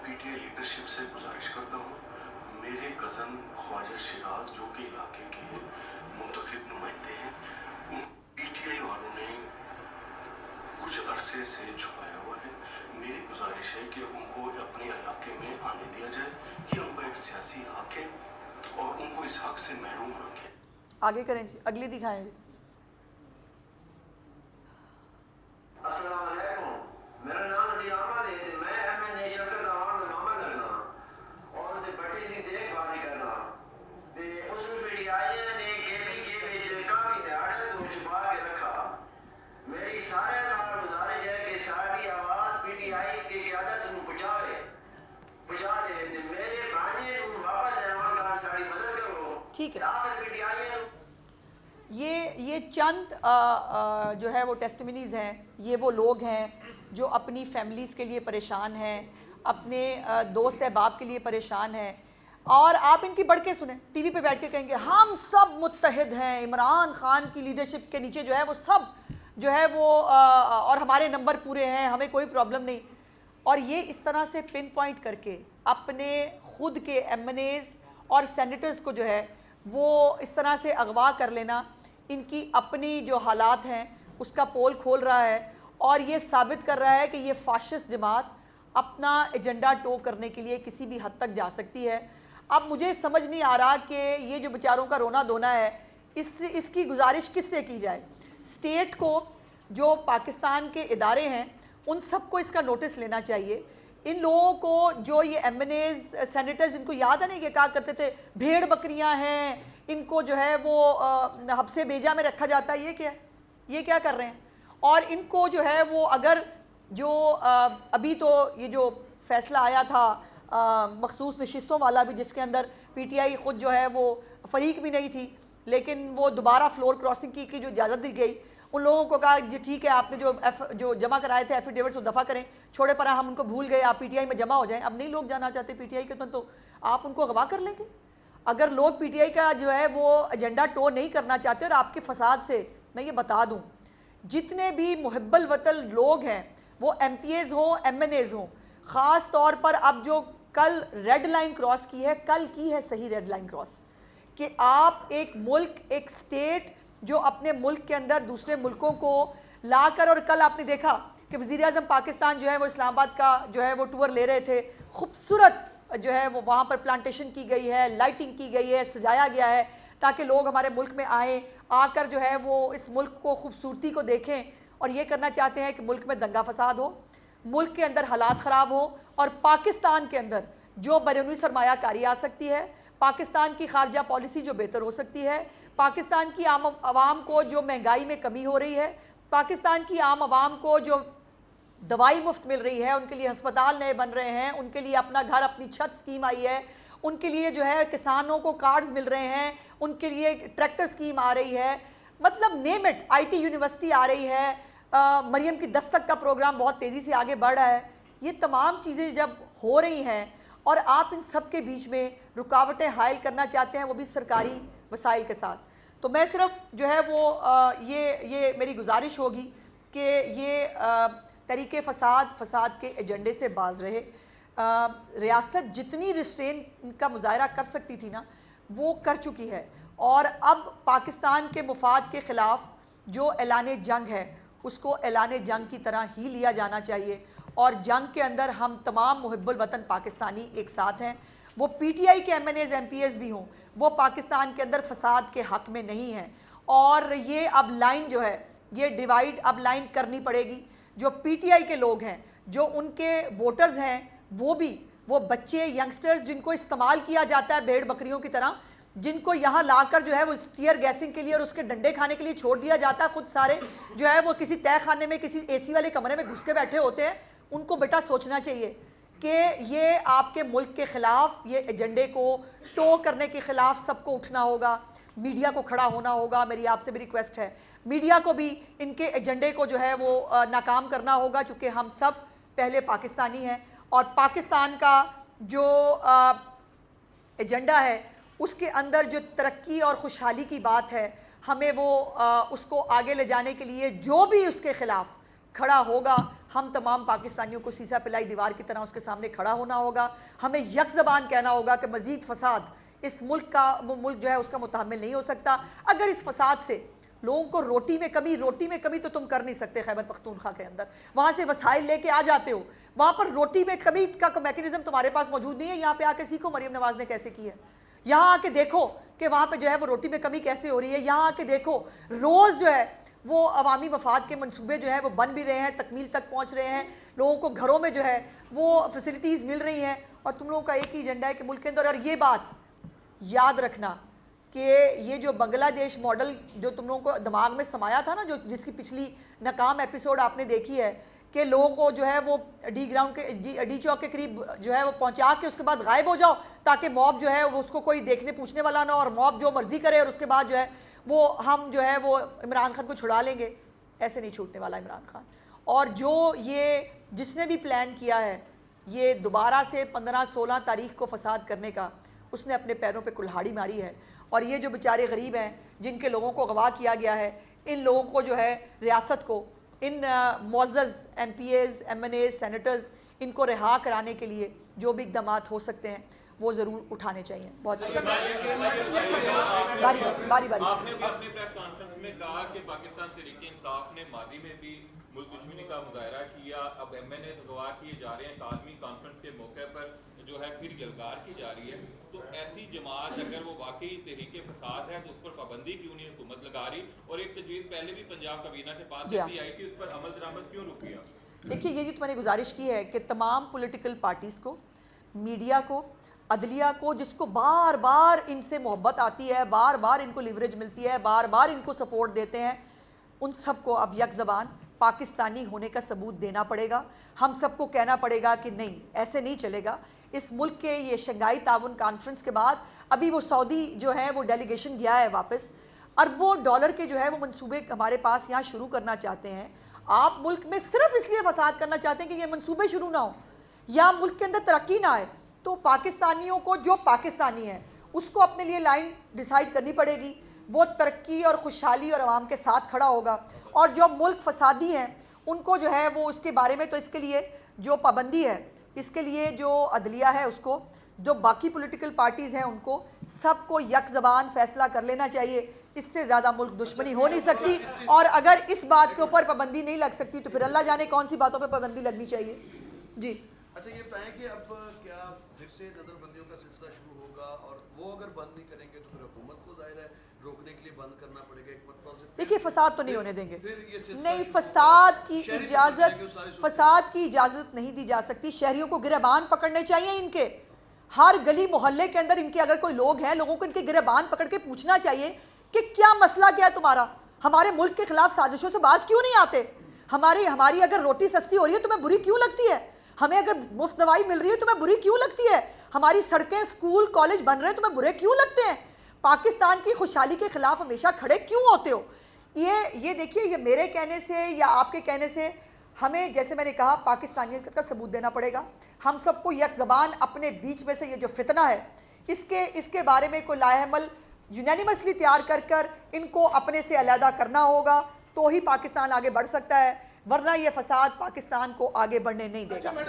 PTI leadership से गुजारिश करता हूँ, मेरे कज़न ख्वाजा शिराज जो कि इलाके के मुंतखब नुमाइंदे हैं, पीटीआई वालों ने कुछ अरसे से छुपाया हुआ है। मेरी गुजारिश है कि उनको अपने इलाके में आने दिया जाए। ये उनका एक सियासी हक है और उनको इस हक से महरूम न किया। आगे करें जी, अगली दिखाएं जी। अस्सलाम वालेकुम, मेरा नाम नज़ीर अहमद है। मैं एमएनए शफकत अवाम दा मामा लगना और ते बड़ी दी देखभाल करना ते उस पीटीआई ने केपी के विच काफी दिहाड़े तो छुपा के रखा। मेरी सारे नाल गुजारिश है कि साडी आवाज़ पीटीआई की क़यादत नूं पहुंचा दे ते मेरे भांजे नूं वापस लेवां दा साडी मदद करो। ठीक है, आखिर पीटीआई ये चंद जो है वो टेस्टिमनीज़ हैं। ये वो लोग हैं जो अपनी फैमिलीज़ के लिए परेशान हैं, अपने दोस्त अहबाब के लिए परेशान हैं, और आप इनकी बढ़ के सुने। टीवी पे बैठ के कहेंगे हम सब मुत्तहिद हैं, इमरान खान की लीडरशिप के नीचे जो है वो सब जो है वो और हमारे नंबर पूरे हैं, हमें कोई प्रॉब्लम नहीं। और ये इस तरह से पिन पॉइंट करके अपने खुद के एमएनएज़ और सेनेटर्स को जो है वो इस तरह से अगवा कर लेना, इनकी अपनी जो हालात हैं उसका पोल खोल रहा है और ये साबित कर रहा है कि ये फाशिस्ट जमात अपना एजेंडा टो करने के लिए किसी भी हद तक जा सकती है। अब मुझे समझ नहीं आ रहा कि ये जो बेचारों का रोना धोना है इसकी गुजारिश किससे की जाए। स्टेट को, जो पाकिस्तान के इदारे हैं, उन सबको इसका नोटिस लेना चाहिए। इन लोगों को, जो ये एमएनएज़ सेनेटर्स, इनको याद है नहीं कि क्या करते थे, भेड़ बकरियां हैं, इनको जो है वो हब्से भेजा में रखा जाता है। ये क्या कर रहे हैं? और इनको जो है वो अगर जो अभी तो ये जो फैसला आया था मखसूस नशिस्तों वाला भी, जिसके अंदर पीटीआई ख़ुद जो है वो फरीक भी नहीं थी, लेकिन वो दोबारा फ्लोर क्रॉसिंग की जो इजाज़त दी गई, उन लोगों को कहा जी ठीक है, आपने जो जमा कराए थे एफिडेविट्स वो दफ़ा करें, छोड़े परा, हम उनको भूल गए, आप पीटीआई में जमा हो जाएं। अब नहीं लोग जाना चाहते पीटीआई के, तो आप उनको अगवा कर लेंगे। अगर लोग पीटीआई का जो है वो एजेंडा टो नहीं करना चाहते, और आपके फसाद से मैं ये बता दूं, जितने भी मुहब्बल वतन लोग हैं, वो एमपीएज़ हों, एमएनएज़ हों, ख़ास तौर पर अब जो कल रेड लाइन क्रॉस की है, कल की है सही रेड लाइन क्रॉस, कि आप एक मुल्क, एक स्टेट जो अपने मुल्क के अंदर दूसरे मुल्कों को लाकर, और कल आपने देखा कि वज़ीर आज़म पाकिस्तान जो है वो इस्लामाबाद का जो है वो टूर ले रहे थे, खूबसूरत जो है वो वहाँ पर प्लांटेशन की गई है, लाइटिंग की गई है, सजाया गया है ताकि लोग हमारे मुल्क में आएँ, आकर जो है वो इस मुल्क को खूबसूरती को देखें। और ये करना चाहते हैं कि मुल्क में दंगा फसाद हो, मुल्क के अंदर हालात ख़राब हो, और पाकिस्तान के अंदर जो बैरूनी सरमायाकारी आ सकती है, पाकिस्तान की खारजा पॉलिसी जो बेहतर हो सकती है, पाकिस्तान की आम आवाम को जो महंगाई में कमी हो रही है, पाकिस्तान की आम आवाम को जो दवाई मुफ्त मिल रही है, उनके लिए अस्पताल नए बन रहे हैं, उनके लिए अपना घर अपनी छत स्कीम आई है, उनके लिए जो है किसानों को कार्ड्स मिल रहे हैं, उनके लिए ट्रैक्टर स्कीम आ रही है, मतलब नेम इट, आईटी यूनिवर्सिटी आ रही है, मरियम की दस्तक का प्रोग्राम बहुत तेज़ी से आगे बढ़ रहा है। ये तमाम चीज़ें जब हो रही हैं और आप इन सब के बीच में रुकावटें हायल करना चाहते हैं, वो भी सरकारी वसाइल के साथ, तो मैं सिर्फ जो है वो ये मेरी गुजारिश होगी कि ये तरीके फसाद के एजेंडे से बाज रहे। रियासत जितनी रिस्ट्रेन का मुजाहरा कर सकती थी ना, वो कर चुकी है, और अब पाकिस्तान के मुफाद के ख़िलाफ़ जो ऐलान जंग है उसको ऐलान जंग की तरह ही लिया जाना चाहिए, और जंग के अंदर हम तमाम मुहिब्बुल वतन पाकिस्तानी एक साथ हैं। वो पीटीआई के एमएनएज़ एमपीएज़ भी हों, वो पाकिस्तान के अंदर फसाद के हक़ में नहीं हैं, और ये अब लाइन जो है ये डिवाइड अब लाइन करनी पड़ेगी। जो पीटीआई के लोग हैं, जो उनके वोटर्स हैं, वो बच्चे, यंगस्टर्स जिनको इस्तेमाल किया जाता है भेड़ बकरियों की तरह, जिनको यहाँ लाकर जो है वो टीयर गैसिंग के लिए और उसके डंडे खाने के लिए छोड़ दिया जाता है, खुद सारे जो है वो किसी तय खाने में, किसी एसी वाले कमरे में घुस के बैठे होते हैं। उनको बेटा सोचना चाहिए कि ये आपके मुल्क के ख़िलाफ़, ये एजेंडे को टो करने के ख़िलाफ़ सबको उठना होगा, मीडिया को खड़ा होना होगा। मेरी आपसे भी रिक्वेस्ट है, मीडिया को भी इनके एजेंडे को जो है वो नाकाम करना होगा, चूँकि हम सब पहले पाकिस्तानी हैं, और पाकिस्तान का जो एजेंडा है उसके अंदर जो तरक्की और खुशहाली की बात है, हमें वो उसको आगे ले जाने के लिए जो भी उसके ख़िलाफ़ खड़ा होगा, हम तमाम पाकिस्तानियों को सीसा पिलाई दीवार की तरह उसके सामने खड़ा होना होगा। हमें यक ज़बान कहना होगा कि मज़ीद फसाद इस मुल्क जो है उसका मुतहम्मिल नहीं हो सकता। अगर इस फसाद से लोगों को रोटी में कमी तो तुम कर नहीं सकते। खैबर पख्तूनख्वा के अंदर वहाँ से वसाइल लेके आ जाते हो, वहाँ पर रोटी में कमी का मैकेनिज्म तुम्हारे पास मौजूद नहीं है। यहाँ पे आके सीखो मरियम नवाज ने कैसे की है, यहाँ आके देखो कि वहाँ पे जो है वो रोटी में कमी कैसे हो रही है। यहाँ आके देखो रोज़ जो है वो अवामी मफाद के मंसूबे जो है वो बन भी रहे हैं, तकमील तक पहुँच रहे हैं, लोगों को घरों में जो है वो फैसिलिटीज़ मिल रही हैं, और तुम लोगों का एक ही एजेंडा है कि मुल्क के अंदर। और ये बात याद रखना कि ये जो बांग्लादेश मॉडल जो तुम लोगों को दिमाग में समाया था ना, जो जिसकी पिछली नाकाम एपिसोड आपने देखी है कि लोगों को जो है वो डी चौक के करीब जो है वो पहुंचा के उसके बाद गायब हो जाओ, ताकि मॉब जो है वो उसको कोई देखने पूछने वाला ना, और मॉब जो मर्जी करे और उसके बाद जो है वो हम जो है वो इमरान खान को छुड़ा लेंगे। ऐसे नहीं छूटने वाला इमरान खान। और जो ये जिसने भी प्लान किया है ये दोबारा से 15-16 तारीख को फसाद करने का, उसने अपने पैरों पे कुल्हाड़ी मारी है। और ये जो बेचारे गरीब हैं जिनके लोगों को अगवा किया गया है, इन लोगों को जो है रियासत को, इन मुअज़्ज़ज़ MPAs MNAs सेनेटर्स, इनको रिहा कराने के लिए जो भी इक़दाम हो सकते हैं वो ज़रूर उठाने चाहिए। बहुत शुक्रिया। बारी आपने अपने प्रेस कॉन्फ्रेंस में कहा कि पाकिस्तान तहरीक-ए-इंसाफ ने मादी में भी मुल्क दुश्मनी का मुजाहरा किया, अब MNA अगवा किए जा रहे हैं, आलमी कॉन्फ्रेंस के मौके पर जो है फिर गिरफ्तार की जा रही है। तो ऐसी जमात अगर वो वाकई तहरीके फसाद है तो उस पर पाबंदी क्यों नहीं हुकूमत लगा रही? और एक तजवीज़ पहले भी पंजाब काबीना के पास ऐसी आई थी, उस पर अमल दरामद क्यों रुक गया? देखिए, ये तो मैंने गुजारिश की है कि तमाम पॉलिटिकल पार्टीज़ को, मीडिया को, अदलिया को, जिसको बार बार इनसे मोहब्बत आती है, बार बार इनको लिवरेज मिलती है, बार बार इनको सपोर्ट देते हैं, उन सबको अब यक ज़बान पाकिस्तानी होने का सबूत देना पड़ेगा। हम सबको कहना पड़ेगा कि नहीं, ऐसे नहीं चलेगा। इस मुल्क के ये शंघाई ताउन कॉन्फ्रेंस के बाद अभी वो सऊदी जो है वो डेलीगेशन गया है वापस, अरबों डॉलर के जो है वो मंसूबे हमारे पास यहाँ शुरू करना चाहते हैं। आप मुल्क में सिर्फ इसलिए फसाद करना चाहते हैं कि ये मंसूबे शुरू ना हो या मुल्क के अंदर तरक्की ना आए, तो पाकिस्तानियों को, जो पाकिस्तानी है उसको अपने लिए लाइन डिसाइड करनी पड़ेगी। वो तरक्की और खुशहाली और आवाम के साथ खड़ा होगा, और जो मुल्क फसादी हैं उनको जो है वो उसके बारे में, तो इसके लिए जो पाबंदी है, इसके लिए जो अदलिया है उसको, जो बाकी पॉलिटिकल पार्टीज़ हैं उनको, सबको यक ज़बान फैसला कर लेना चाहिए। इससे ज़्यादा मुल्क दुश्मनी हो नहीं सकती, और अगर इस बात के ऊपर पाबंदी नहीं लग सकती तो फिर अल्लाह जाने कौन सी बातों पर पाबंदी लगनी चाहिए। जी अच्छा, ये बताएं कि अब क्या फिर से नजरबंदियों का सिलसिला शुरू होगा, और वो अगर बंद नहीं करेंगे तो फिर हुकूमत को जाहिर है रोकने के लिए बंद करना पड़ेगा एक मरतबा से। देखिए, फसाद तो नहीं होने देंगे, नहीं, फसाद की इजाज़त नहीं दी जा सकती। शहरियों को गिरबान पकड़ने चाहिए, इनके हर गली मोहल्ले के अंदर इनके अगर कोई लोग हैं, लोगों को इनके गिरबान पकड़ के पूछना चाहिए कि क्या मसला क्या है तुम्हारा, हमारे मुल्क के खिलाफ साजिशों से बाज क्यों नहीं आते, हमारी अगर रोटी सस्ती हो रही है तुम्हें बुरी क्यों लगती है, हमें अगर मुफ्त दवाई मिल रही है तुम्हें बुरी क्यों लगती है, हमारी सड़कें स्कूल कॉलेज बन रहे हैं तुम्हें बुरे क्यों लगते हैं, पाकिस्तान की खुशहाली के खिलाफ हमेशा खड़े क्यों होते हो। ये देखिए, ये मेरे कहने से या आपके कहने से हमें, जैसे मैंने कहा, पाकिस्तानियत का सबूत देना पड़ेगा। हम सबको यक ज़बान अपने बीच में से ये जो फितना है इसके बारे में कोई लाएहमल यूनानिमसली तैयार कर इनको अपने से अलहदा करना होगा, तो ही पाकिस्तान आगे बढ़ सकता है, वरना ये फसाद पाकिस्तान को आगे बढ़ने नहीं देगा।